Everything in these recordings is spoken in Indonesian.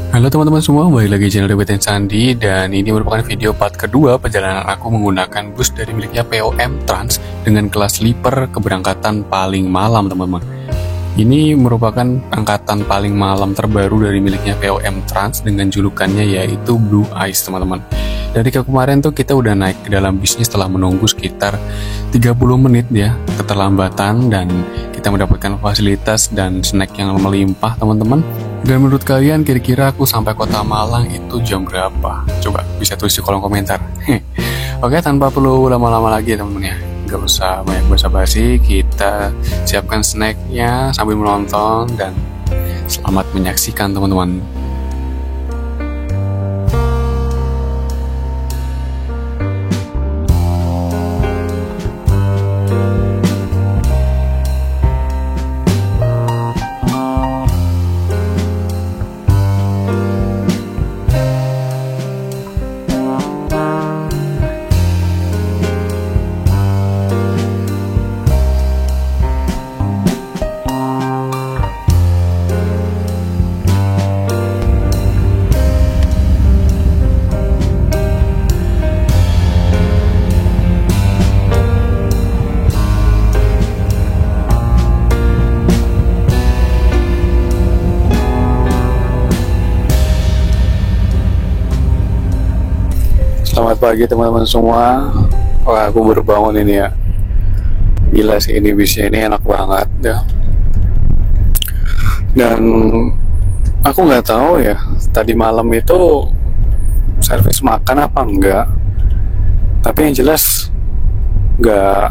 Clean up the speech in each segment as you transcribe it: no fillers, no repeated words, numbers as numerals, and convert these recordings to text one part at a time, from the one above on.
Halo teman-teman semua, balik lagi di channel Dewetan Sandi. Dan ini merupakan video part kedua perjalanan aku menggunakan bus dari miliknya POM Trans dengan kelas sleeper keberangkatan paling malam teman-teman. Ini merupakan angkatan paling malam terbaru dari miliknya POM Trans dengan julukannya yaitu Blue Ice teman-teman. Dari kemarin tuh kita udah naik ke dalam bisnis setelah menunggu sekitar 30 menit ya keterlambatan, dan kita mendapatkan fasilitas dan snack yang melimpah teman-teman. Dan menurut kalian kira-kira aku sampai Kota Malang itu jam berapa? Coba bisa tulis di kolom komentar. Oke, tanpa perlu lama-lama lagi teman-teman ya, gak usah banyak basa-basi, kita siapkan snacknya sambil menonton dan selamat menyaksikan teman-teman. Selamat pagi teman-teman semua. Wah, aku baru bangun ini ya. Gila sih, ini bisnya ini enak banget ya. Dan aku nggak tahu ya, tadi malam itu servis makan apa enggak. Tapi yang jelas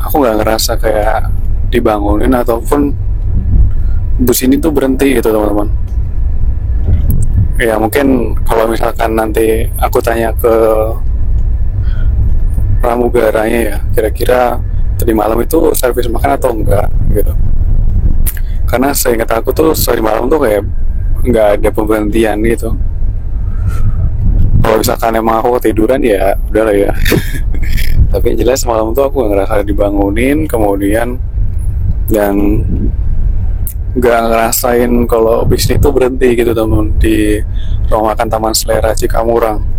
aku nggak ngerasa kayak dibangunin ataupun bus ini tuh berhenti gitu teman-teman. Ya mungkin kalau misalkan nanti aku tanya ke pramugaranya ya, kira-kira tadi malam itu servis makan atau enggak gitu. Karena seingat aku tuh tadi malam tuh kayak nggak ada pemberhentian gitu. Kalau misalkan emang aku ketiduran ya udahlah ya. Tapi yang jelas malam tuh aku nggak ngerasa dibangunin, kemudian dan nggak ngerasain kalau bisnis itu berhenti gitu teman di ruang makan Taman Selera Cikamurang.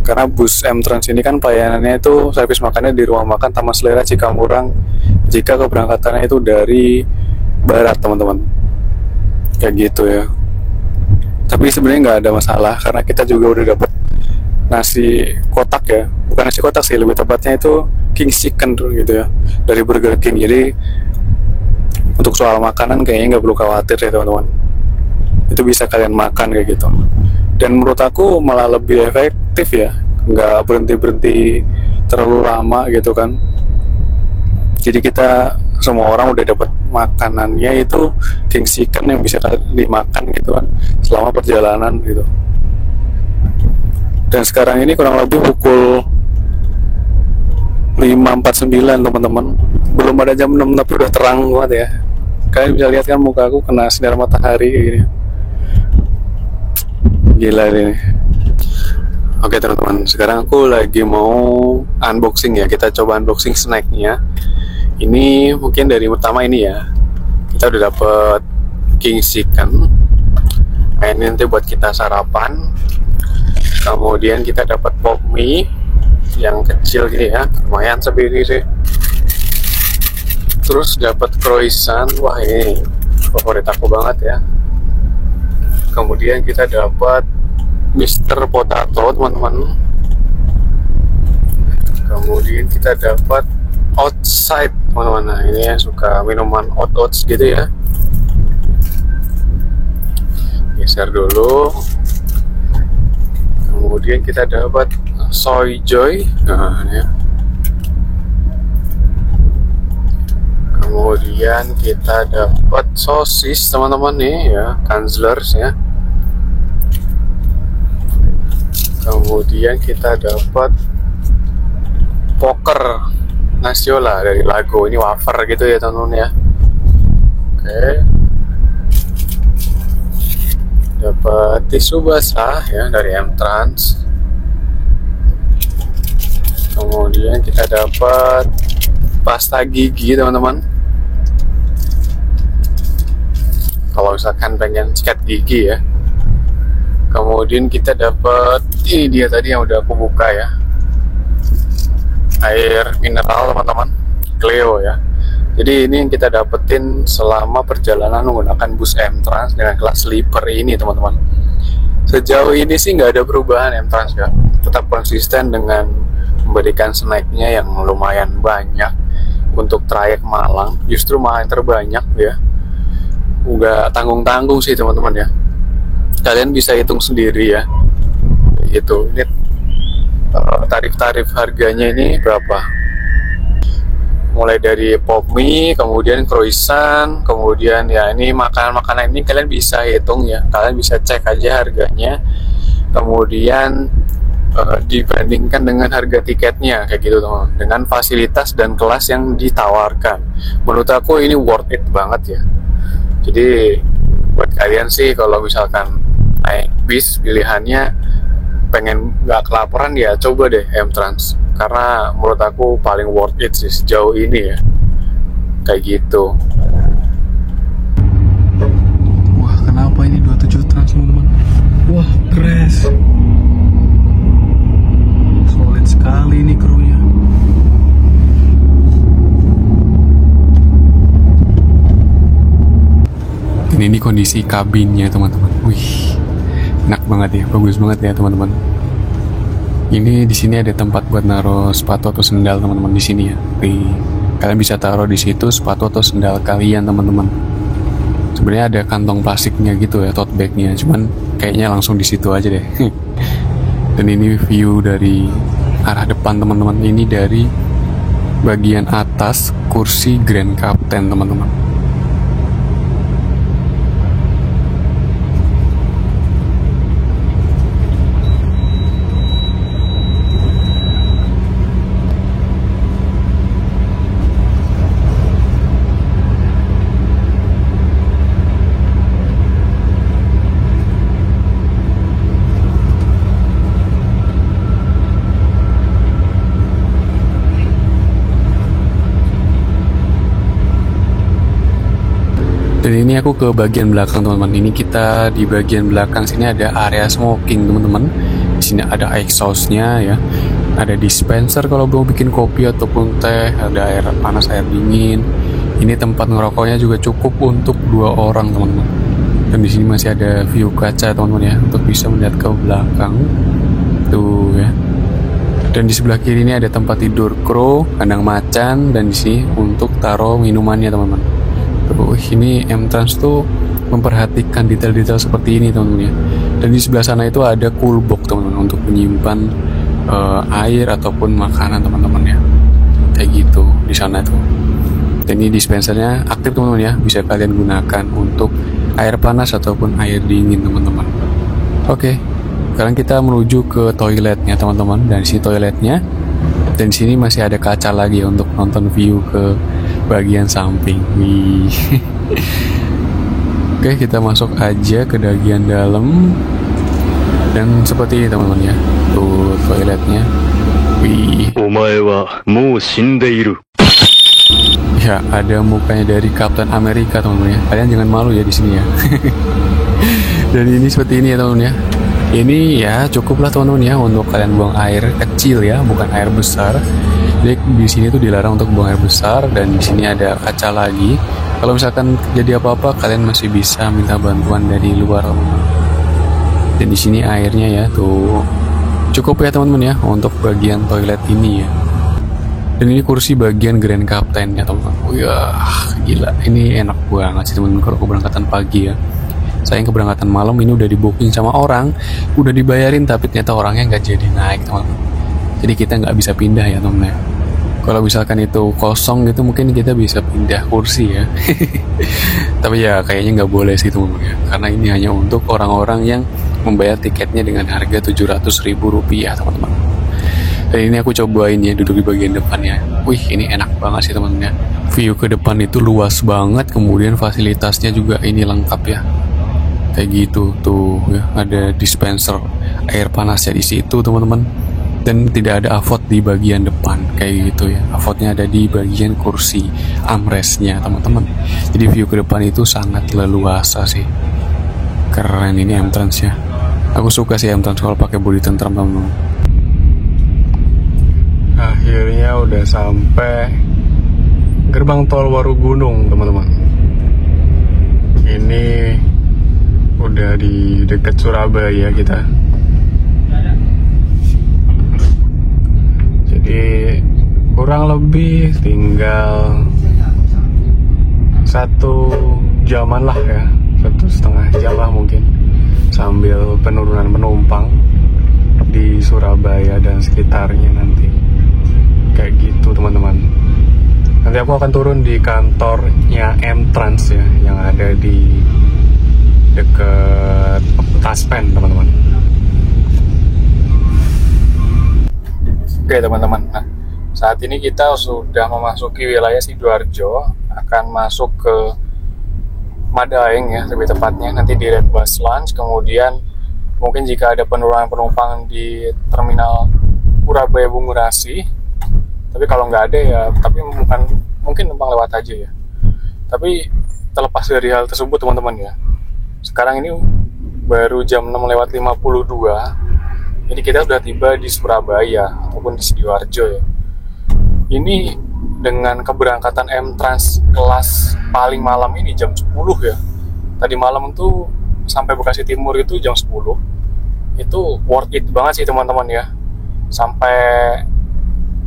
Karena bus M-Trans ini kan pelayanannya itu servis makannya di ruang makan Taman Selera Cikamurang jika keberangkatannya itu dari barat teman-teman, kayak gitu ya. Tapi sebenarnya nggak ada masalah karena kita juga udah dapat nasi kotak ya, bukan nasi kotak sih, lebih tepatnya itu King Chicken gitu ya dari Burger King. Jadi untuk soal makanan kayaknya nggak perlu khawatir ya teman-teman, itu bisa kalian makan kayak gitu. Dan menurut aku malah lebih efektif ya, nggak berhenti-berhenti terlalu lama gitu kan. Jadi kita semua orang udah dapat makanannya itu King Chicken yang bisa dimakan gitu kan selama perjalanan gitu. Dan sekarang ini kurang lebih pukul 5.49 teman-teman, belum ada jam 6 tapi udah terang banget ya. Kalian bisa lihat kan muka aku kena sinar matahari gini. Gila ini. Oke teman-teman, sekarang aku lagi mau unboxing ya. Kita coba unboxing snacknya. Ini mungkin dari pertama ini ya. Kita udah dapet King Chicken. Nah, ini nanti buat kita sarapan. Kemudian kita dapat pop mie yang kecil gitu ya, lumayan segini sih. Terus dapat croissant. Wah, ini favorit aku banget ya. Kemudian kita dapat Mr. Potato teman-teman. Kemudian kita dapat Outside teman-teman. Nah, ini ya suka minuman oats gitu ya. Geser dulu. Kemudian kita dapat Soy Joy. Nah, ini ya. Kemudian kita dapat sosis teman-teman nih ya, Kanzlers ya. Kemudian kita dapat poker nasiola dari Lago, ini wafer gitu ya teman-teman ya. Oke. Dapat tisu basah ya dari M-Trans. Kemudian kita dapat pasta gigi teman-teman. Kalau misalkan pengen sikat gigi ya. Kemudian kita dapat ini dia tadi yang udah aku buka ya, air mineral teman-teman, Cleo ya. Jadi ini yang kita dapetin selama perjalanan menggunakan bus M-Trans dengan kelas sleeper ini teman-teman. Sejauh ini sih nggak ada perubahan M-Trans ya, tetap konsisten dengan memberikan snacknya yang lumayan banyak. Untuk trayek Malang justru malah yang terbanyak ya, nggak tanggung-tanggung sih teman-teman ya. Kalian bisa hitung sendiri ya, gitu. Ini tarif-tarif harganya ini berapa? Mulai dari pop mie, kemudian croissant, kemudian ya ini makanan-makanan ini kalian bisa hitung ya, kalian bisa cek aja harganya, kemudian dibandingkan dengan harga tiketnya kayak gitu teman, dengan fasilitas dan kelas yang ditawarkan. Menurut aku ini worth it banget ya. Jadi buat kalian sih kalau misalkan naik bis pilihannya pengen nggak kelaparan ya coba deh M-Trans, karena menurut aku paling worth it sih sejauh ini ya, kayak gitu. Wah, kenapa ini 27 Trans teman-teman? Wah, kres solid sekali ini krunya. Ini kondisi kabinnya teman-teman. Wih, enak banget ya, bagus banget ya teman-teman. Ini di sini ada tempat buat naruh sepatu atau sendal teman-teman di sini ya. Kalian bisa taruh di situ sepatu atau sendal kalian teman-teman. Sebenarnya ada kantong plastiknya gitu ya, tote bagnya, cuman kayaknya langsung di situ aja deh. Dan ini view dari arah depan teman-teman. Ini dari bagian atas kursi Grand Captain teman-teman. Dan ini aku ke bagian belakang teman-teman. Ini kita di bagian belakang sini ada area smoking teman-teman. Di sini ada exhaustnya ya. Ada dispenser kalau mau bikin kopi ataupun teh. Ada air panas, air dingin. Ini tempat ngerokoknya juga cukup untuk 2 orang teman-teman. Dan di sini masih ada view kaca teman-teman ya, untuk bisa melihat ke belakang. Tuh ya. Dan di sebelah kiri ini ada tempat tidur kru, kandang macan, dan di sini untuk taruh minumannya teman-teman. Ini M-Trans tuh memperhatikan detail-detail seperti ini teman-teman ya. Dan di sebelah sana itu ada cool box teman-teman untuk menyimpan air ataupun makanan teman-teman ya, kayak gitu di sana tuh. Dan ini dispensernya aktif teman-teman ya, bisa kalian gunakan untuk air panas ataupun air dingin teman-teman. Oke, sekarang kita menuju ke toiletnya teman-teman. Dan di sini toiletnya, dan di sini masih ada kaca lagi untuk nonton view ke bagian samping. Wih. Oke, kita masuk aja ke bagian dalam. Dan seperti ini teman-teman ya, tuh toiletnya. Wih. Omae wa mou shindeiru. Ya, ada mukanya dari Captain America teman-teman ya. Kalian jangan malu ya di sini ya. Dan ini seperti ini ya teman-teman ya. Ini ya cukuplah teman-teman ya untuk kalian buang air kecil ya, bukan air besar. Jadi di sini tuh dilarang untuk buang air besar, dan di sini ada kaca lagi. Kalau misalkan jadi apa-apa, kalian masih bisa minta bantuan dari luar teman-teman. Dan di sini airnya ya tuh cukup ya teman-teman ya untuk bagian toilet ini ya. Dan ini kursi bagian Grand Captain ya teman-teman. Wah, gila, ini enak banget sih teman-teman kalau keberangkatan pagi ya. Sayang keberangkatan malam ini udah di booking sama orang, udah dibayarin, tapi ternyata orangnya nggak jadi naik teman-teman. Jadi kita nggak bisa pindah ya teman-teman ya. Kalau misalkan itu kosong gitu mungkin kita bisa pindah kursi ya. Tapi ya kayaknya nggak boleh sih teman-teman ya, karena ini hanya untuk orang-orang yang membayar tiketnya dengan harga Rp700.000 teman-teman. Dan ini aku cobain ya, duduk di bagian depan ya. Wih, ini enak banget sih teman-teman ya. View ke depan itu luas banget, kemudian fasilitasnya juga ini lengkap ya. Kayak gitu tuh ya, ada dispenser air panas ya di situ teman-teman. Dan tidak ada avot di bagian depan kayak gitu ya. Avotnya ada di bagian kursi armrestnya teman-teman. Jadi view ke depan itu sangat leluasa sih. Keren ini M-Trans ya. Aku suka sih M-Trans kalau pakai bodi tentram, teman-teman. Akhirnya udah sampai gerbang tol Warugunung, teman-teman. Ini udah di dekat Surabaya kita. Jadi kurang lebih tinggal 1 jaman lah ya, 1,5 jam lah mungkin, sambil penurunan penumpang di Surabaya dan sekitarnya nanti. Kayak gitu, teman-teman. Nanti aku akan turun di kantornya M-Trans ya, yang ada di deket Taspen, teman-teman. Oke, teman-teman. Nah, saat ini kita sudah memasuki wilayah Sidoarjo, akan masuk ke Madaeng ya, lebih tepatnya nanti di Red Bus Lounge. Kemudian mungkin jika ada penurunan penumpang di terminal Purabaya Bungurasi, tapi kalau nggak ada ya, tapi mungkin numpang lewat aja ya. Tapi terlepas dari hal tersebut, teman-teman ya, sekarang ini baru jam 6:52, jadi kita sudah tiba di Surabaya ataupun di Sidoarjo ya. Ini dengan keberangkatan M-Trans kelas paling malam ini jam 10 ya. Tadi malam tuh sampai Bekasi Timur itu jam 10. Itu worth it banget sih, teman-teman ya. Sampai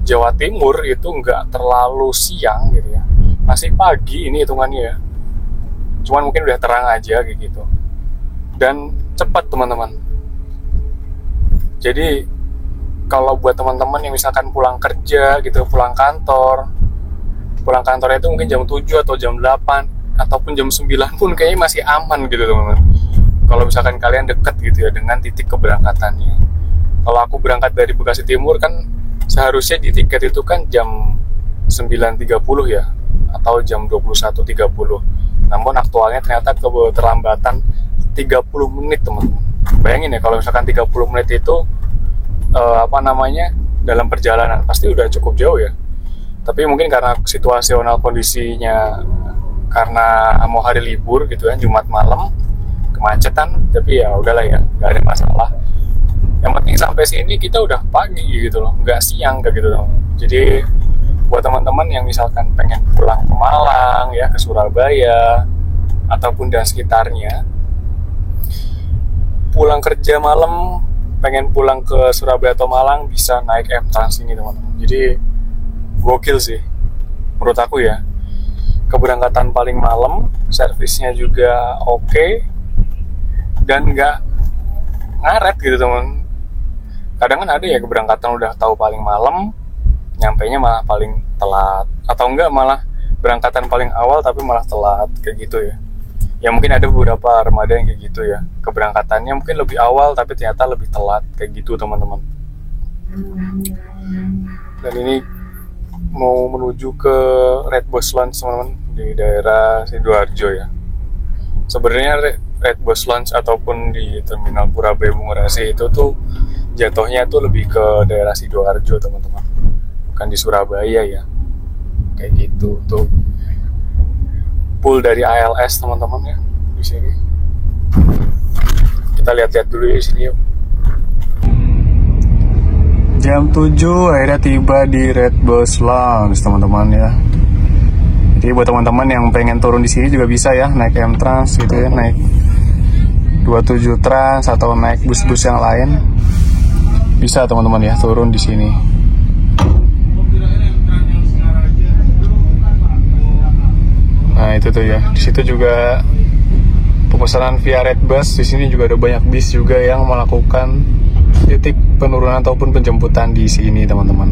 Jawa Timur itu nggak terlalu siang gitu ya, masih pagi ini hitungannya ya, cuman mungkin udah terang aja kayak gitu, dan cepat, teman-teman. Jadi kalau buat teman-teman yang misalkan pulang kerja gitu, pulang kantornya itu mungkin jam 7 atau jam 8 ataupun jam 9 pun kayaknya masih aman gitu, teman-teman, kalau misalkan kalian deket gitu ya dengan titik keberangkatannya. Kalau aku berangkat dari Bekasi Timur kan seharusnya di tiket itu kan jam 9.30 ya, atau jam 21.30. Namun aktualnya ternyata keterlambatan 30 menit, teman-teman. Bayangin ya, kalau misalkan 30 menit itu dalam perjalanan pasti udah cukup jauh ya. Tapi mungkin karena situasional kondisinya, karena mau hari libur gitu kan, Jumat malam, kemacetan, tapi ya udahlah ya, nggak ada masalah. Yang penting sampai sini kita udah pagi gitu loh, nggak siang kayak gitu loh. Jadi buat teman-teman yang misalkan pengen pulang ke Malang ya, ke Surabaya ataupun dan sekitarnya, pulang kerja malam, pengen pulang ke Surabaya atau Malang, bisa naik M-Trans ini, teman-teman. Jadi gokil sih menurut aku ya. Keberangkatan paling malam, servisnya juga oke, dan nggak ngaret gitu, teman. Kadang kan ada ya keberangkatan udah tahu paling malam, nyampainya malah paling telat, atau enggak malah berangkatan paling awal tapi malah telat kayak gitu ya. Ya mungkin ada beberapa armada yang kayak gitu ya, keberangkatannya mungkin lebih awal tapi ternyata lebih telat kayak gitu, teman-teman. Dan ini mau menuju ke Red Bus Lounge, teman-teman, di daerah Sidoarjo ya. Sebenarnya Red Bus Lounge ataupun di terminal Purabaya Bungurasi itu tuh jatuhnya tuh lebih ke daerah Sidoarjo, teman-teman, bukan di Surabaya ya. Kayak gitu tuh. Pool dari ALS, teman-teman ya, di sini. Kita lihat-lihat dulu di sini yuk. Jam 7 akhirnya tiba di Red Bus Lounge, teman-teman ya. Jadi buat teman-teman yang pengen turun di sini juga bisa ya, naik M-Trans gitu ya, naik 27 Trans atau naik bus-bus yang lain. Bisa, teman-teman ya, turun di sini. Nah, itu tuh ya. Di situ juga pemesanan via Red Bus. Di sini juga ada banyak bis juga yang melakukan titik penurunan ataupun penjemputan di sini, teman-teman.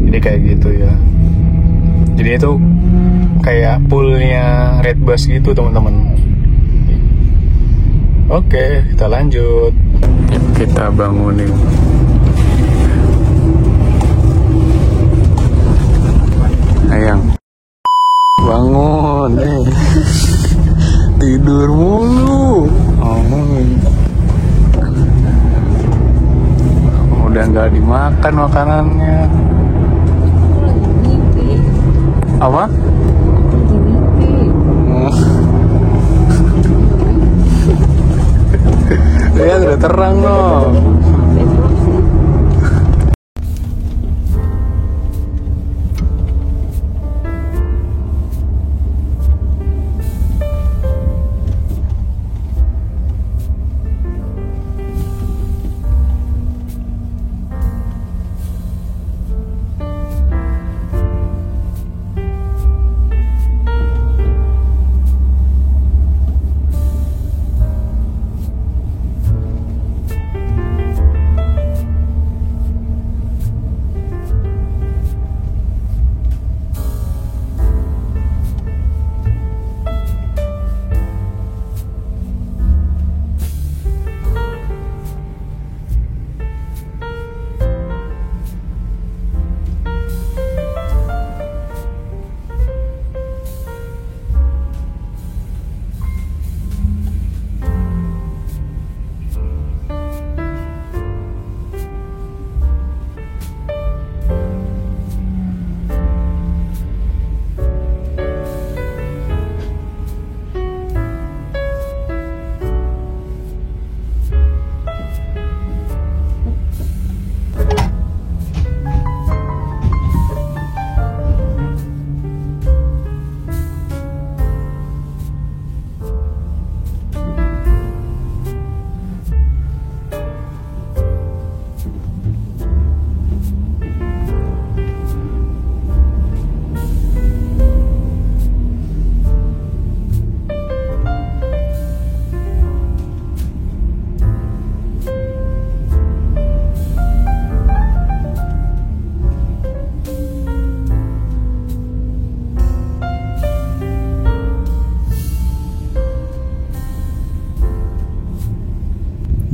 Jadi kayak gitu ya. Jadi itu kayak poolnya Red Bus gitu, teman-teman. Oke, kita lanjut. Kita bangunin. Ayang, bangun, tidur mulu. Udah nggak dimakan makanannya. Apa? Lihat udah terang loh.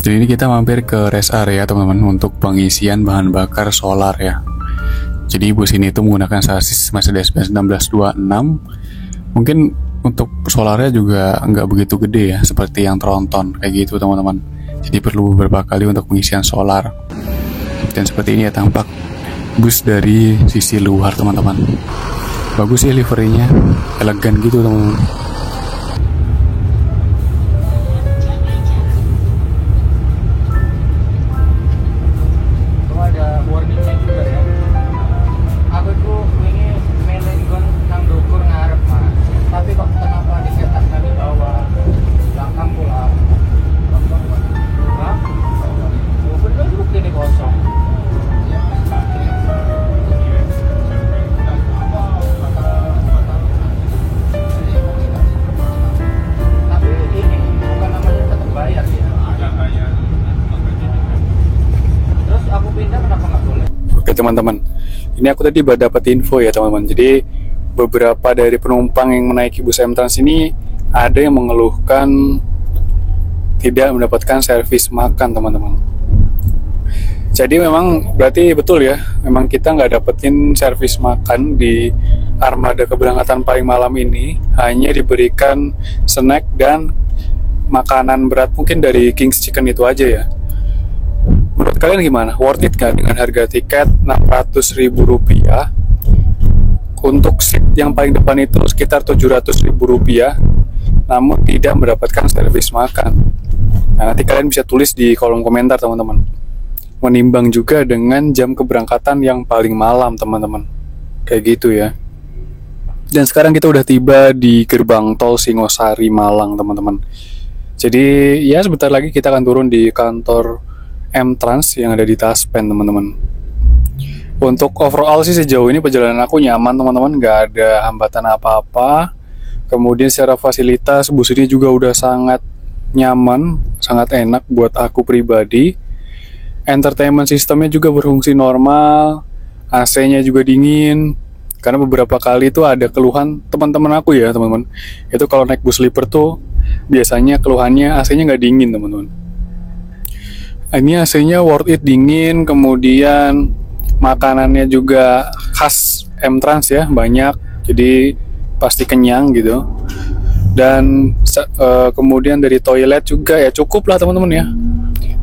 Jadi ini kita mampir ke rest area teman-teman untuk pengisian bahan bakar solar ya. Jadi bus ini tuh menggunakan sasis Mercedes-Benz 1626. Mungkin untuk solarnya juga nggak begitu gede ya, seperti yang Tronton kayak gitu teman-teman. Jadi perlu beberapa kali untuk pengisian solar. Dan seperti ini ya tampak bus dari sisi luar teman-teman. Bagus sih liverynya, elegan gitu teman-teman. Teman-teman, ini aku tadi dapat info ya teman-teman. Jadi beberapa dari penumpang yang menaiki bus M-Trans ini ada yang mengeluhkan tidak mendapatkan servis makan teman-teman. Jadi memang berarti betul ya, memang kita nggak dapetin servis makan di armada keberangkatan paling malam ini. Hanya diberikan snack dan makanan berat mungkin dari King's Chicken itu aja ya. Menurut kalian gimana? Worth it gak dengan harga tiket Rp600.000? Untuk seat yang paling depan itu sekitar Rp700.000, namun tidak mendapatkan servis makan. Nah, nanti kalian bisa tulis di kolom komentar teman-teman. Menimbang juga dengan jam keberangkatan yang paling malam teman-teman. Kayak gitu ya. Dan sekarang kita udah tiba di gerbang tol Singosari Malang teman-teman. Jadi ya sebentar lagi kita akan turun di kantor M-Trans yang ada di Taspen teman-teman. Untuk overall sih sejauh ini perjalanan aku nyaman teman-teman, nggak ada hambatan apa-apa. Kemudian secara fasilitas bus ini juga udah sangat nyaman, sangat enak buat aku pribadi. Entertainment sistemnya juga berfungsi normal, AC-nya juga dingin. Karena beberapa kali tuh ada keluhan teman-teman aku ya teman-teman. Itu kalau naik bus sleeper tuh biasanya keluhannya AC-nya nggak dingin teman-teman. Ini AC-nya worth it, dingin, kemudian makanannya juga khas M-Trans ya, banyak, jadi pasti kenyang gitu. Dan kemudian dari toilet juga ya cukup lah teman-teman ya,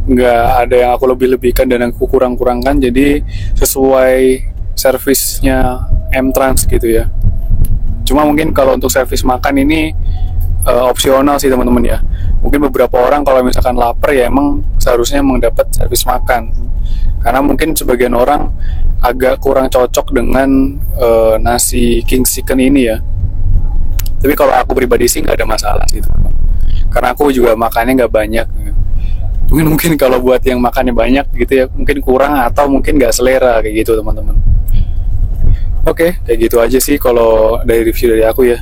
nggak ada yang aku lebih-lebihkan dan aku kurang-kurangkan, jadi sesuai servisnya M-Trans gitu ya. Cuma mungkin kalau untuk servis makan ini opsional sih teman-teman ya. Mungkin beberapa orang kalau misalkan lapar ya emang seharusnya emang dapat servis makan, karena mungkin sebagian orang agak kurang cocok dengan nasi king chicken ini ya. Tapi kalau aku pribadi sih nggak ada masalah sih teman-teman, karena aku juga makannya nggak banyak. Mungkin kalau buat yang makannya banyak gitu ya mungkin kurang atau mungkin nggak selera kayak gitu teman-teman. Oke, kayak gitu aja sih kalau dari review dari aku ya.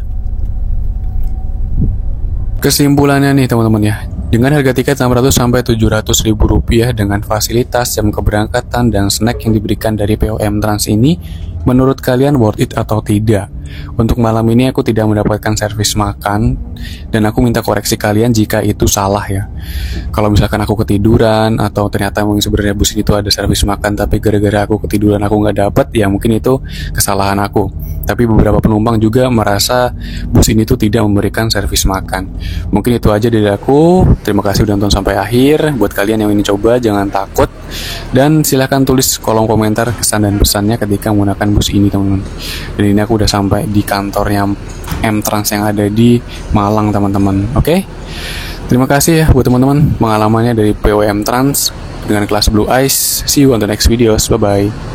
Kesimpulannya nih teman-teman ya, dengan harga tiket 600 sampai 700 ribu rupiah dengan fasilitas jam keberangkatan dan snack yang diberikan dari POM Trans ini, menurut kalian worth it atau tidak? Untuk malam ini aku tidak mendapatkan servis makan, dan aku minta koreksi kalian jika itu salah ya. Kalau misalkan aku ketiduran atau ternyata mungkin sebenarnya bus itu ada servis makan tapi gara-gara aku ketiduran aku nggak dapat, ya mungkin itu kesalahan aku. Tapi beberapa penumpang juga merasa bus ini tuh tidak memberikan servis makan. Mungkin itu aja dari aku. Terima kasih udah nonton sampai akhir. Buat kalian yang ingin coba jangan takut, dan silahkan tulis kolom komentar kesan dan pesannya ketika menggunakan bus ini teman-teman. Dan ini aku udah sampai di kantornya M-Trans yang ada di Malang teman-teman. Oke? Terima kasih ya buat teman-teman pengalamannya dari POM Trans dengan kelas Blue Ice. See you on the next videos. Bye bye.